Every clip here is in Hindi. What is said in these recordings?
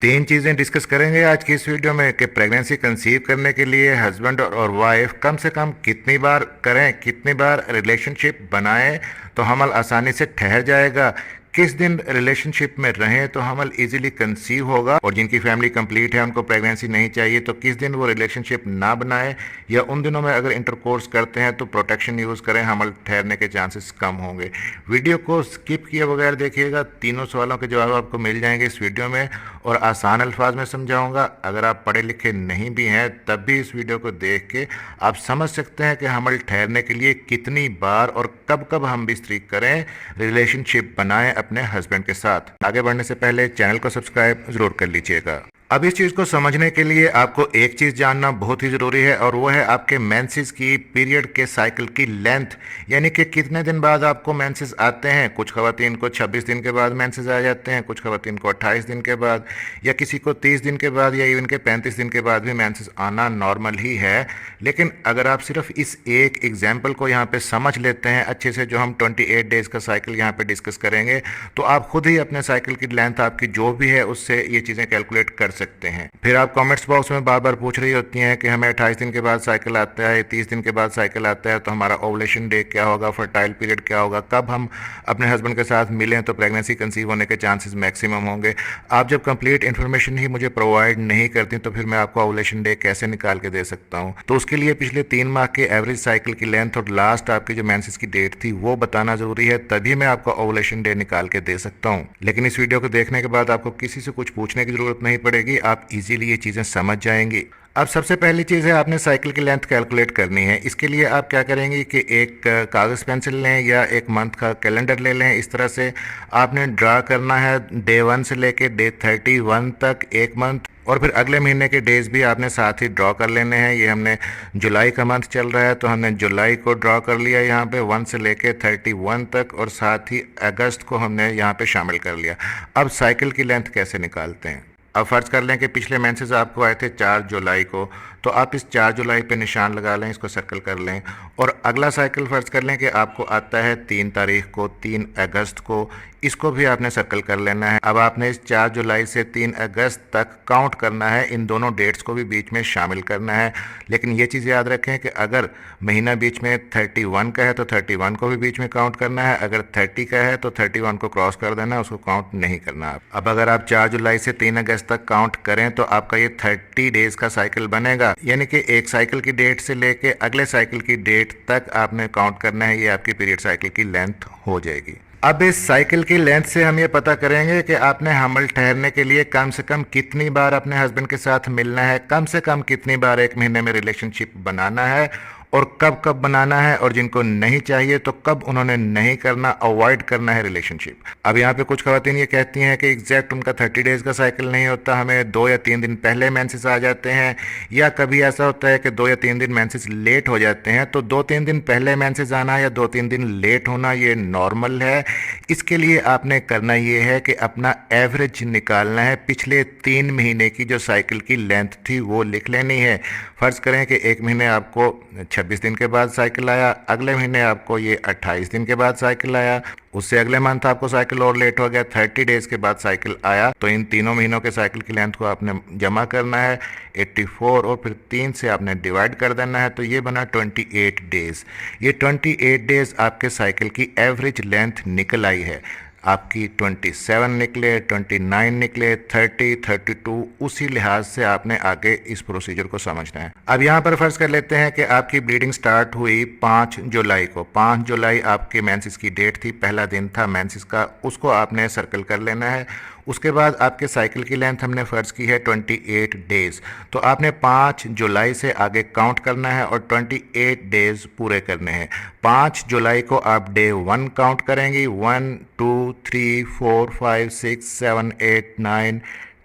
तीन चीज़ें डिस्कस करेंगे आज की इस वीडियो में कि प्रेगनेंसी कंसीव करने के लिए हस्बैंड और वाइफ कम से कम कितनी बार करें, कितनी बार रिलेशनशिप बनाएं तो हमल आसानी से ठहर जाएगा, किस दिन रिलेशनशिप में रहें तो हमल इजीली कंसीव होगा, और जिनकी फैमिली कंप्लीट है उनको प्रेगनेंसी नहीं चाहिए तो किस दिन वो रिलेशनशिप ना बनाएं, या उन दिनों में अगर इंटरकोर्स करते हैं तो प्रोटेक्शन यूज़ करें, हमल ठहरने के चांसेस कम होंगे। वीडियो को स्किप किए बगैर देखिएगा, तीनों सवालों के जवाब आपको मिल जाएंगे इस वीडियो में और आसान अल्फाज में समझाऊंगा। अगर आप पढ़े लिखे नहीं भी हैं तब भी इस वीडियो को देख के आप समझ सकते हैं कि हमल ठहरने के लिए कितनी बार और कब कब हम बिस्तरी करें, रिलेशनशिप बनाएं अपने हस्बैंड के साथ। आगे बढ़ने से पहले चैनल को सब्सक्राइब जरूर कर लीजिएगा। अब इस चीज़ को समझने के लिए आपको एक चीज़ जानना बहुत ही ज़रूरी है और वो है आपके मेंसेस की पीरियड के साइकिल की लेंथ, यानी कि कितने दिन बाद आपको मेंसेस आते हैं। कुछ ख़वातीन को 26 दिन के बाद मेंसेस आ जाते हैं, कुछ ख़वातीन को 28 दिन के बाद, या किसी को 30 दिन के बाद, या इवन के 35 दिन के बाद भी मेंसेस आना नॉर्मल ही है। लेकिन अगर आप सिर्फ इस एक एग्जाम्पल को यहाँ पर समझ लेते हैं अच्छे से, जो हम 28 डेज़ का साइकिल यहाँ पर डिस्कस करेंगे, तो आप खुद ही अपने साइकिल की लेंथ आपकी जो भी है उससे ये चीज़ें कैलकुलेट कर सकते हैं। फिर आप कमेंट्स बॉक्स में बार बार पूछ रही होती हैं कि हमें 28 दिन के बाद साइकिल आता है, 30 दिन के बाद साइकिल आता है, तो हमारा ओवुलेशन डे क्या होगा, फर्टाइल पीरियड क्या होगा, कब हम अपने हस्बैंड के साथ मिलें तो प्रेगनेंसी कंसीव होने के चांसेस मैक्सिमम होंगे। आप जब कंप्लीट इन्फॉर्मेशन ही मुझे प्रोवाइड नहीं करती तो फिर मैं आपको ओवुलेशन डे कैसे निकाल के दे सकता हूँ। तो उसके लिए पिछले 3 माह के एवरेज साइकिल की लेंथ और लास्ट आपकी जो मेंसेस की डेट थी वो बताना जरूरी है, तभी मैं आपको ओवुलेशन डे निकाल के दे सकता हूँ। लेकिन इस वीडियो को देखने के बाद आपको किसी से कुछ पूछने की जरूरत नहीं पड़ेगी, आप इजीली ये चीज़ें समझ जाएंगी। अब सबसे पहली चीज़ है, आपने साइकिल की लेंथ कैलकुलेट करनी है। इसके लिए आप क्या करेंगे कि एक कागज़ पेंसिल लें या एक मंथ का कैलेंडर ले लें। इस तरह से आपने ड्रा करना है डे 1 से लेके डे 31 तक एक मंथ, और फिर अगले महीने के डेज भी आपने साथ ही ड्रॉ कर लेने हैं। ये हमने जुलाई का मंथ चल रहा है तो हमने जुलाई को ड्रॉ कर लिया यहाँ पे 1 से लेके 31 तक, और साथ ही अगस्त को हमने यहाँ पे शामिल कर लिया। अब साइकिल की लेंथ कैसे निकालते हैं। अब फ़र्ज़ कर लें कि पिछले मेंसेस आपको आए थे 4 जुलाई को, तो आप इस 4 जुलाई पे निशान लगा लें, इसको सर्कल कर लें। और अगला साइकिल फ़र्ज़ कर लें कि आपको आता है 3 तारीख को, 3 अगस्त को, इसको भी आपने सर्कल कर लेना है। अब आपने इस 4 जुलाई से 3 अगस्त तक काउंट करना है, इन दोनों डेट्स को भी बीच में शामिल करना है। लेकिन ये चीज़ याद रखें कि अगर महीना बीच में 31 का है तो 31 को भी बीच में काउंट करना है, अगर 30 का है तो 31 को क्रॉस कर देना है, उसको काउंट नहीं करना। अब अगर आप 4 जुलाई से 3 अगस्त तक काउंट करें तो आपका ये 30 डेज़ का साइकिल बनेगा, यानी कि एक साइकिल की डेट से लेके अगले साइकिल की डेट तक आपने काउंट करना है। ये आपकी पीरियड साइकिल की लेंथ हो जाएगी। अब इस साइकिल की लेंथ से हम ये पता करेंगे कि आपने हमल ठहरने के लिए कम से कम कितनी बार अपने हस्बैंड के साथ मिलना है, कम से कम कितनी बार एक महीने में रिलेशनशिप बनाना है, और कब कब बनाना है, और जिनको नहीं चाहिए तो कब उन्होंने नहीं करना, अवॉइड करना है रिलेशनशिप। अब यहाँ पे कुछ ख़वातीन ये कहती हैं कि एग्जैक्ट उनका 30 डेज़ का साइकिल नहीं होता, हमें 2 या 3 दिन पहले मेंसेस आ जाते हैं, या कभी ऐसा होता है कि 2 या 3 दिन मेंसेस लेट हो जाते हैं। तो 2-3 दिन पहले मेंसेस आना या 2-3 दिन लेट होना ये नॉर्मल है। इसके लिए आपने करना ये है कि अपना एवरेज निकालना है, पिछले 3 महीने की जो साइकिल की लेंथ थी वो लिख लेनी है। फ़र्ज़ करें कि एक महीने आपको 26 दिन के बाद साइकिल आया, अगले महीने आपको ये 28 दिन के बाद साइकिल आया, उससे अगले मंथ आपको साइकिल और लेट हो गया, 30 डेज़ के बाद साइकिल आया। तो इन तीनों महीनों के साइकिल की लेंथ को आपने जमा करना है 84, और फिर 3 से आपने डिवाइड कर देना है, तो ये बना 28 डेज़। ये 28 डेज़ आपके साइकिल की एवरेज लेंथ निकल आई है। आपकी 27 निकले, 29 निकले, 30, 32, उसी लिहाज से आपने आगे इस प्रोसीजर को समझना है। अब यहाँ पर फ़र्ज़ कर लेते हैं कि आपकी ब्लीडिंग स्टार्ट हुई 5 जुलाई को। 5 जुलाई आपके मेंसेस की डेट थी, पहला दिन था मेंसेस का, उसको आपने सर्कल कर लेना है। उसके बाद आपके साइकिल की लेंथ हमने फ़र्ज़ की है 28 डेज़, तो आपने 5 जुलाई से आगे काउंट करना है और 28 डेज़ पूरे करने हैं। 5 जुलाई को आप डे 1 काउंट करेंगी, 1 2 3 4 5 6 7 8 9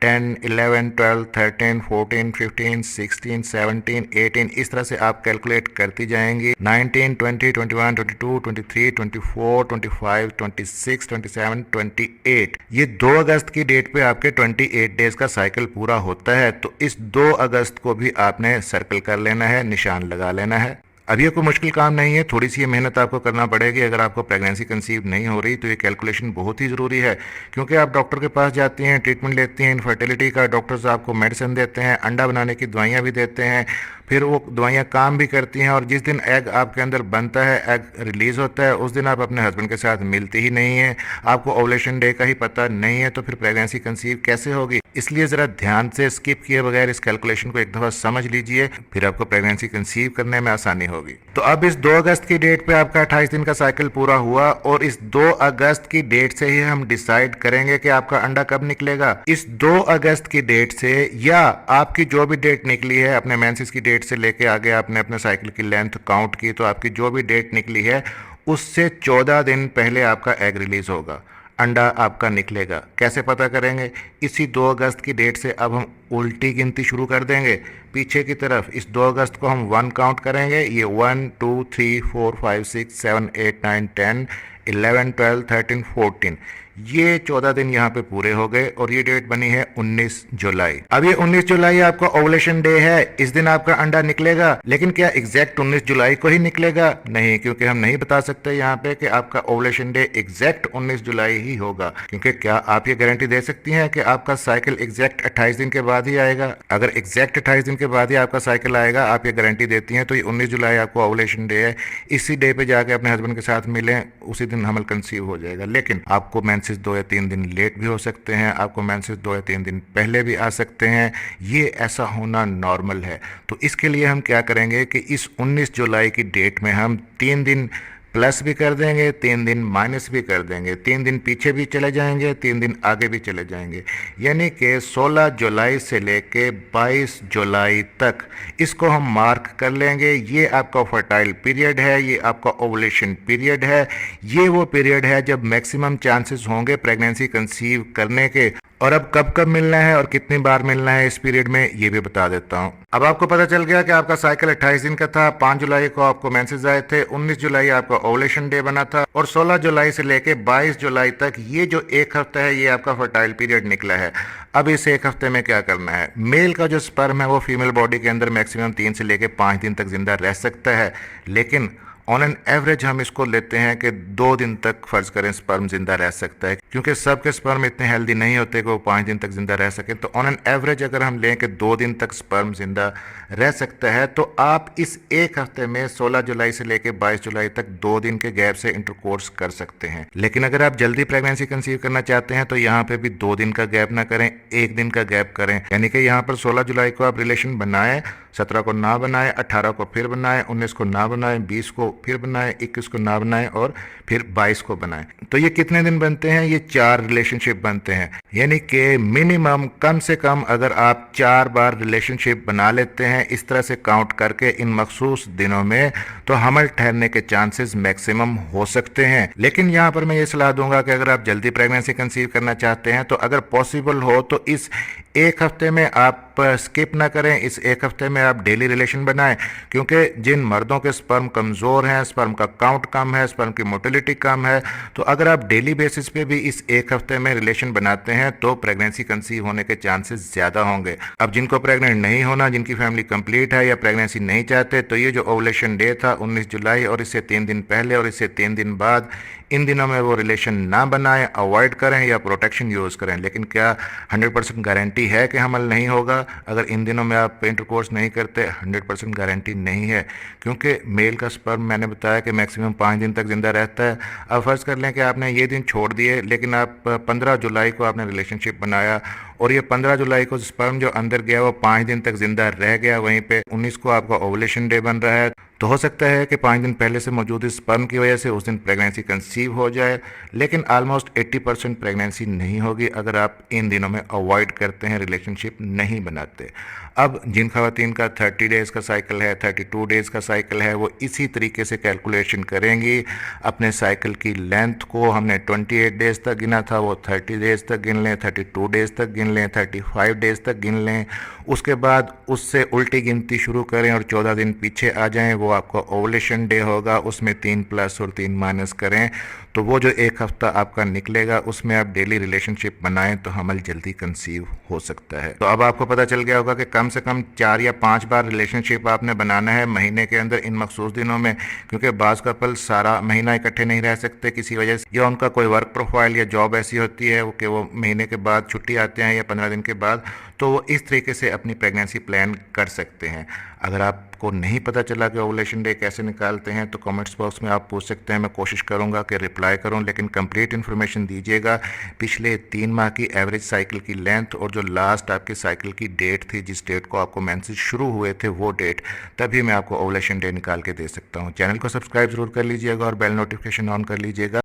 10 11 12 13 14 15 16 17 18, इस तरह से आप कैलकुलेट करती जाएंगी। 19 20 21 22 23 24 25 26 27 28, ये 2 अगस्त की डेट पे आपके 28 डेज का साइकिल पूरा होता है। तो इस 2 अगस्त को भी आपने सर्कल कर लेना है, निशान लगा लेना है। अब ये कोई मुश्किल काम नहीं है, थोड़ी सी ये मेहनत आपको करना पड़ेगी। अगर आपको प्रेगनेंसी कंसीव नहीं हो रही तो ये कैलकुलेशन बहुत ही ज़रूरी है, क्योंकि आप डॉक्टर के पास जाती हैं, ट्रीटमेंट लेती हैं इनफर्टिलिटी का, डॉक्टर्स आपको मेडिसिन देते हैं, अंडा बनाने की दवाइयाँ भी देते हैं, फिर वो दवाइयाँ काम भी करती हैं, और जिस दिन एग आपके अंदर बनता है, एग रिलीज़ होता है, उस दिन आप अपने हस्बैंड के साथ मिलती ही नहीं है, आपको ओवुलेशन डे का ही पता नहीं है, तो फिर प्रेगनेंसी कंसीव कैसे होगी? इसलिए ज़रा ध्यान से स्किप किए बगैर इस कैलकुलेशन को एक दफ़ा समझ लीजिए, फिर आपको प्रेगनेंसी कंसीव करने में आसानी होगी। तो अब इस 2 अगस्त की डेट पे आपका 28 दिन का साइकिल पूरा हुआ, और इस 2 अगस्त की डेट से ही हम डिसाइड करेंगे कि आपका अंडा कब निकलेगा। इस 2 अगस्त की डेट से, या आपकी जो भी डेट निकली है, अपने मेंसेस की डेट से लेके आगे आपने अपने साइकिल की लेंथ काउंट की, तो आपकी जो भी डेट निकली है उससे 14 दिन पहले आपका एग रिलीज होगा, अंडा आपका निकलेगा। कैसे पता करेंगे? इसी 2 अगस्त की डेट से अब हम उल्टी गिनती शुरू कर देंगे पीछे की तरफ। इस 2 अगस्त को हम 1 काउंट करेंगे, ये 1 2 3 4 5 6 7 8 9 10 11 12 13 14, ये 14 दिन यहाँ पे पूरे हो गए, और ये डेट बनी है 19 जुलाई। अब ये 19 जुलाई आपका ओवुलेशन डे है, इस दिन आपका अंडा निकलेगा। लेकिन क्या एग्जैक्ट 19 जुलाई को ही निकलेगा? नहीं, क्योंकि हम नहीं बता सकते यहाँ पे कि आपका ओवुलेशन डे एग्जैक्ट 19 जुलाई ही होगा, क्योंकि क्या आप ये गारंटी दे सकती हैं कि आपका साइकिल एग्जैक्ट 28 दिन के बाद ही आएगा? अगर एग्जैक्ट 28 दिन के बाद ही आपका साइकिल आएगा, आप ये गारंटी देती हैं, तो ये 19 जुलाई आपको ओवुलेशन डे है, इसी डे पे जाके अपने हस्बैंड के साथ मिलें, उसी दिन हमल कंसीव हो जाएगा। लेकिन आपको मेंसेस 2 या 3 दिन लेट भी हो सकते हैं, आपको मेंसेस 2 या 3 दिन पहले भी आ सकते हैं, ये ऐसा होना नॉर्मल है। तो इसके लिए हम क्या करेंगे कि इस 19 जुलाई की डेट में हम 3 दिन प्लस भी कर देंगे, 3 दिन माइनस भी कर देंगे, 3 दिन पीछे भी चले जाएंगे, 3 दिन आगे भी चले जाएंगे, यानी कि 16 जुलाई से लेके 22 जुलाई तक इसको हम मार्क कर लेंगे। ये आपका फर्टाइल पीरियड है, ये आपका ओवुलेशन पीरियड है, ये वो पीरियड है जब मैक्सिमम चांसेस होंगे प्रेगनेंसी कंसीव करने के। और अब कब कब मिलना है और कितनी बार मिलना है इस पीरियड में, ये भी बता देता हूँ। अब आपको पता चल गया कि आपका साइकिल 28 दिन का था, 5 जुलाई को आपको मेंसेस आए थे, 19 जुलाई आपका ओवुलेशन डे बना था, और 16 जुलाई से लेके 22 जुलाई तक ये जो एक हफ्ता है ये आपका फर्टाइल पीरियड निकला है। अब इस एक हफ्ते में क्या करना है? मेल का जो स्पर्म है वो फीमेल बॉडी के अंदर मैक्सिमम 3 से लेके 5 दिन तक जिंदा रह सकता है, लेकिन ऑन एन एवरेज हम इसको लेते हैं कि 2 दिन तक फर्ज करें स्पर्म जिंदा रह सकता है, क्योंकि सबके स्पर्म इतने हेल्दी नहीं होते कि वो 5 दिन तक जिंदा रह सकें। तो ऑन एन एवरेज अगर हम लें कि 2 दिन तक स्पर्म जिंदा रह सकता है, तो आप इस एक हफ्ते में 16 जुलाई से लेकर 22 जुलाई तक 2 दिन के गैप से इंटरकोर्स कर सकते हैं। लेकिन अगर आप जल्दी प्रेगनेंसी कंसीव करना चाहते हैं तो यहाँ पे भी 2 दिन का गैप ना करें, 1 दिन का गैप करें। यानी कि यहाँ पर 16 जुलाई को आप रिलेशन बनाएं, 17 को ना बनाएं, 18 को फिर बनाएं, 19 को ना बनाएं, 20 को फिर बनाएं, 21 को ना बनाएं, और फिर 22 को बनाएं। तो ये कितने दिन बनते हैं? ये 4 रिलेशनशिप बनते हैं। यानी कि मिनिमम कम से कम अगर आप 4 बार रिलेशनशिप बना लेते हैं इस तरह से काउंट करके इन मखसूस दिनों में, तो हमल ठहरने के चांसेस मैक्सिमम हो सकते हैं। लेकिन यहाँ पर मैं ये सलाह दूंगा कि अगर आप जल्दी प्रेगनेंसी कंसीव करना चाहते हैं तो अगर पॉसिबल हो तो इस एक हफ्ते में आप स्किप ना करें, इस एक हफ्ते में आप डेली रिलेशन बनाएं, क्योंकि जिन मर्दों के स्पर्म कमज़ोर हैं, स्पर्म का काउंट कम है, स्पर्म की मोटिलिटी कम है, तो अगर आप डेली बेसिस पे भी इस एक हफ्ते में रिलेशन बनाते हैं तो प्रेगनेंसी कंसीव होने के चांसेस ज़्यादा होंगे। अब जिनको प्रेग्नेंट नहीं होना, जिनकी फैमिली कंप्लीट है या प्रेगनेंसी नहीं चाहते, तो ये जो ओवुलेशन डे था 19 जुलाई और इससे 3 दिन पहले और इससे 3 दिन बाद, इन दिनों में वो रिलेशन ना बनाएं, अवॉइड करें या प्रोटेक्शन यूज़ करें। लेकिन क्या 100% गारंटी है कि हमल नहीं होगा? अगर इन दिनों में आप इंटरकोर्स नहीं करते, 100% गारंटी नहीं है, क्योंकि मेल का स्पर्म मैंने बताया कि मैक्सिमम 5 दिन तक जिंदा रहता है। अब फर्ज कर लें कि आपने ये दिन छोड़ दिए, लेकिन आप 15 जुलाई को आपने रिलेशनशिप बनाया और ये 15 जुलाई को स्पर्म जो अंदर गया वो 5 दिन तक जिंदा रह गया वहीं पे, 19 को आपका ओवुलेशन डे बन रहा है, तो हो सकता है कि 5 दिन पहले से मौजूद स्पर्म की वजह से उस दिन प्रेगनेंसी कंसीव हो जाए। लेकिन ऑलमोस्ट 80% प्रेगनेंसी नहीं होगी अगर आप इन दिनों में अवॉइड करते हैं, रिलेशनशिप नहीं बनाते। अब जिन खवातीन का 30 डेज़ का साइकिल है, 32 डेज़ का साइकिल है, वो इसी तरीके से कैलकुलेशन करेंगी अपने साइकिल की लेंथ को। हमने 28 डेज़ तक गिना था, वो 30 डेज़ तक गिन लें, 32 डेज़ तक गिन लें, 35 डेज़ तक गिन लें। उसके बाद उससे उल्टी गिनती शुरू करें और 14 दिन पीछे आ जाएं, वो आपका ओवुलेशन डे होगा, उसमें 3 प्लस और 3 माइनस करें तो वो जो एक हफ्ता आपका निकलेगा उसमें आप डेली रिलेशनशिप बनाएं तो हमल जल्दी कंसीव हो सकता है। तो अब आपको पता चल गया होगा कि कम से कम 4 या 5 बार रिलेशनशिप आपने बनाना है महीने के अंदर इन मखसूस दिनों में, क्योंकि बाज़ कपल सारा महीना इकट्ठे नहीं रह सकते किसी वजह से, या उनका कोई वर्क प्रोफाइल या जॉब ऐसी होती है कि वो महीने के बाद छुट्टी आते हैं या 15 दिन के बाद, तो वो इस तरीके से अपनी प्रेगनेंसी प्लान कर सकते हैं। अगर आपको नहीं पता चला कि ओवुलेशन डे कैसे निकालते हैं तो कमेंट्स बॉक्स में आप पूछ सकते हैं, मैं कोशिश करूंगा कि रिप्लाई करूं, लेकिन कंप्लीट इन्फॉर्मेशन दीजिएगा। पिछले 3 माह की एवरेज साइकिल की लेंथ और जो लास्ट आपके साइकिल की डेट थी, जिस डेट को आपको मेंसेस शुरू हुए थे वो डेट, तभी मैं आपको ओवुलेशन डे निकाल के दे सकता हूँ। चैनल को सब्सक्राइब जरूर कर लीजिएगा और बेल नोटिफिकेशन ऑन कर लीजिएगा